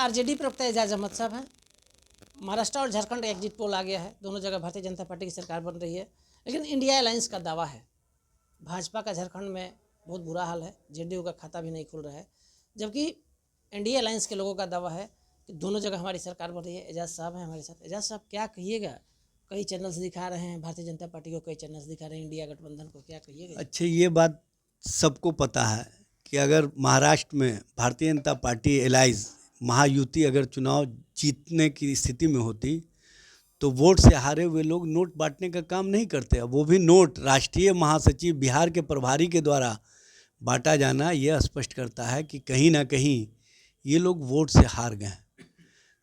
RJD प्रवक्ता एजाज अहमद साहब हैं। महाराष्ट्र और झारखंड एग्जिट पोल आ गया है, दोनों जगह भारतीय जनता पार्टी की सरकार बन रही है, लेकिन इंडिया अलायंस का दावा है। भाजपा का झारखंड में बहुत बुरा हाल है, जेडीयू का खाता भी नहीं खुल रहा है, जबकि इंडिया अलायंस के लोगों का दावा है कि दोनों जगह हमारी सरकार बन रही है। एजाज साहब हैं हमारे साथ। एजाज साहब, क्या कहिएगा? कई चैनल्स दिखा रहे हैं भारतीय जनता पार्टी को, कई चैनल्स दिखा रहे हैं इंडिया गठबंधन को, क्या कहिएगा? अच्छा, ये बात सबको पता है कि अगर महाराष्ट्र में भारतीय जनता पार्टी एलाइज महायुति अगर चुनाव जीतने की स्थिति में होती तो वोट से हारे हुए लोग नोट बांटने का काम नहीं करते। वो भी नोट राष्ट्रीय महासचिव बिहार के प्रभारी के द्वारा बांटा जाना यह स्पष्ट करता है कि कहीं ना कहीं ये लोग वोट से हार गए।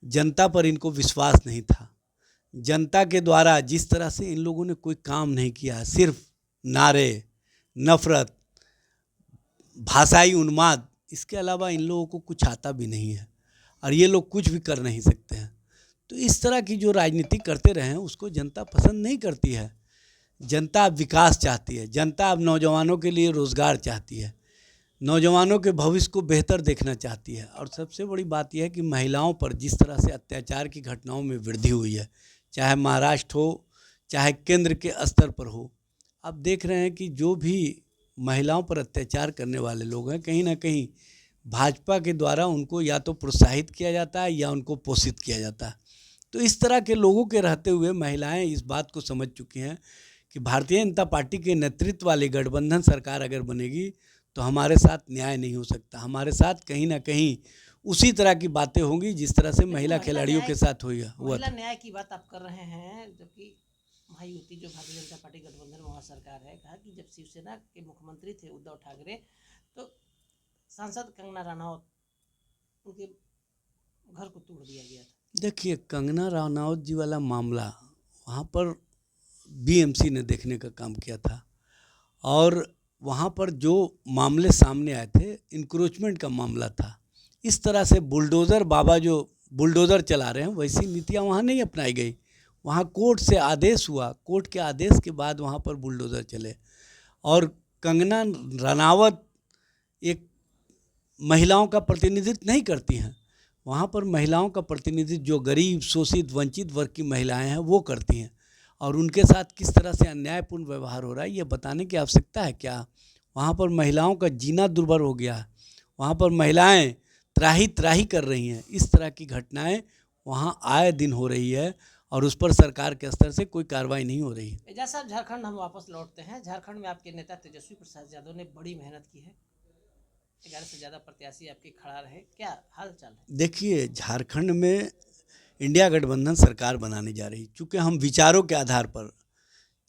जनता पर इनको विश्वास नहीं था। जनता के द्वारा जिस तरह से इन लोगों ने कोई काम नहीं किया, सिर्फ नारे, नफरत, भाषाई उन्माद, इसके अलावा इन लोगों को कुछ आता भी नहीं है और ये लोग कुछ भी कर नहीं सकते हैं। तो इस तरह की जो राजनीति करते रहे हैं उसको जनता पसंद नहीं करती है। जनता अब विकास चाहती है, जनता अब नौजवानों के लिए रोज़गार चाहती है, नौजवानों के भविष्य को बेहतर देखना चाहती है। और सबसे बड़ी बात यह है कि महिलाओं पर जिस तरह से अत्याचार की घटनाओं में वृद्धि हुई है, चाहे महाराष्ट्र हो चाहे केंद्र के स्तर पर हो, अब देख रहे हैं कि जो भी महिलाओं पर अत्याचार करने वाले लोग हैं, कहीं ना कहीं भाजपा के द्वारा उनको या तो प्रोत्साहित किया जाता है या उनको पोषित किया जाता है। तो इस तरह के लोगों के रहते हुए महिलाएं इस बात को समझ चुकी हैं कि भारतीय जनता पार्टी के नेतृत्व वाली गठबंधन सरकार अगर बनेगी तो हमारे साथ न्याय नहीं हो सकता। हमारे साथ कहीं ना कहीं उसी तरह की बातें होंगी जिस तरह से महिला खिलाड़ियों के साथ हुआ महिला न्याय की बात आप कर रहे हैं, जबकि महायुति जो भारतीय जनता पार्टी गठबंधन वहाँ सरकार है, कहा कि जब शिवसेना के मुख्यमंत्री थे उद्धव ठाकरे, तो सांसद कंगना रनौत उनके घर को तोड़ दिया गया था। देखिए, कंगना रनौत जी वाला मामला वहाँ पर बीएमसी ने देखने का काम किया था और वहाँ पर जो मामले सामने आए थे इंक्रोचमेंट का मामला था। इस तरह से बुलडोज़र बाबा जो बुलडोज़र चला रहे हैं वैसी नीतियाँ वहाँ नहीं अपनाई गई। वहाँ कोर्ट से आदेश हुआ, कोर्ट के आदेश के बाद वहाँ पर बुलडोज़र चले। और कंगना रनावत एक महिलाओं का प्रतिनिधित्व नहीं करती हैं, वहाँ पर महिलाओं का प्रतिनिधित्व जो गरीब, शोषित, वंचित वर्ग की महिलाएं हैं वो करती हैं। और उनके साथ किस तरह से अन्यायपूर्ण व्यवहार हो रहा है ये बताने की आवश्यकता है क्या? वहाँ पर महिलाओं का जीना दुर्भर हो गया है, वहाँ पर महिलाएं त्राही त्राही कर रही हैं। इस तरह की घटनाएं वहाँ आए दिन हो रही है और उस पर सरकार के स्तर से कोई कार्रवाई नहीं हो रही है। एजाज साहब, झारखंड हम वापस लौटते हैं। झारखंड में आपके नेता तेजस्वी प्रसाद यादव ने बड़ी मेहनत की है, 11 से ज़्यादा प्रत्याशी आपके खड़ा रहे, क्या हाल चाल है? देखिए, झारखंड में इंडिया गठबंधन सरकार बनाने जा रही। चूँकि हम विचारों के आधार पर,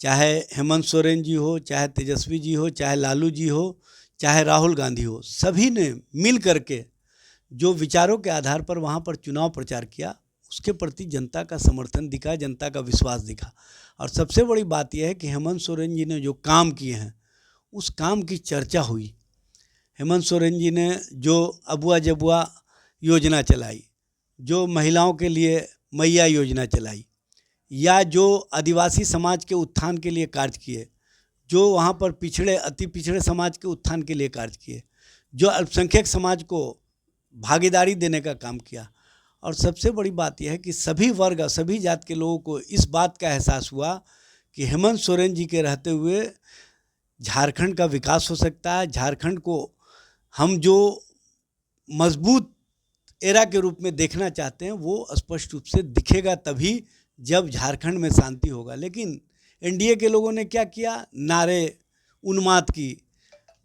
चाहे हेमंत सोरेन जी हो, चाहे तेजस्वी जी हो, चाहे लालू जी हो, चाहे राहुल गांधी हो, सभी ने मिल करके जो विचारों के आधार पर वहाँ पर चुनाव प्रचार किया उसके प्रति जनता का समर्थन दिखा, जनता का विश्वास दिखा। और सबसे बड़ी बात यह है कि हेमंत सोरेन जी ने जो काम किए हैं उस काम की चर्चा हुई। हेमंत सोरेन जी ने जो अबुआ जबुआ योजना चलाई, जो महिलाओं के लिए मैया योजना चलाई, या जो आदिवासी समाज के उत्थान के लिए कार्य किए, जो वहाँ पर पिछड़े अति पिछड़े समाज के उत्थान के लिए कार्य किए, जो अल्पसंख्यक समाज को भागीदारी देने का काम किया। और सबसे बड़ी बात यह है कि सभी वर्ग, सभी जात के लोगों को इस बात का एहसास हुआ कि हेमंत सोरेन जी के रहते हुए झारखंड का विकास हो सकता है। झारखंड को हम जो मजबूत एरा के रूप में देखना चाहते हैं वो स्पष्ट रूप से दिखेगा तभी जब झारखंड में शांति होगा। लेकिन एनडीए के लोगों ने क्या किया? नारे, उन्माद की,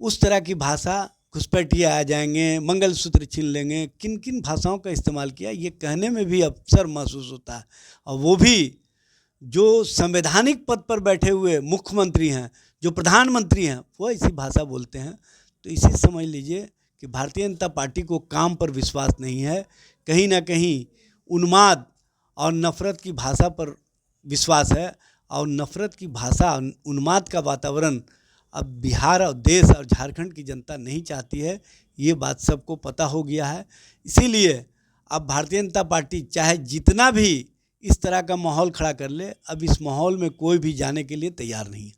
उस तरह की भाषा, घुसपैठिया आ जाएंगे, मंगलसूत्र छीन लेंगे, किन किन भाषाओं का इस्तेमाल किया ये कहने में भी अवसर महसूस होता है। और वो भी जो संवैधानिक पद पर बैठे हुए मुख्यमंत्री हैं, जो प्रधानमंत्री हैं, वो ऐसी भाषा बोलते हैं। तो इसी समझ लीजिए कि भारतीय जनता पार्टी को काम पर विश्वास नहीं है, कहीं ना कहीं उन्माद और नफ़रत की भाषा पर विश्वास है। और नफ़रत की भाषा, उन्माद का वातावरण अब बिहार और देश और झारखंड की जनता नहीं चाहती है, ये बात सबको पता हो गया है। इसीलिए अब भारतीय जनता पार्टी चाहे जितना भी इस तरह का माहौल खड़ा कर ले, अब इस माहौल में कोई भी जाने के लिए तैयार नहीं है।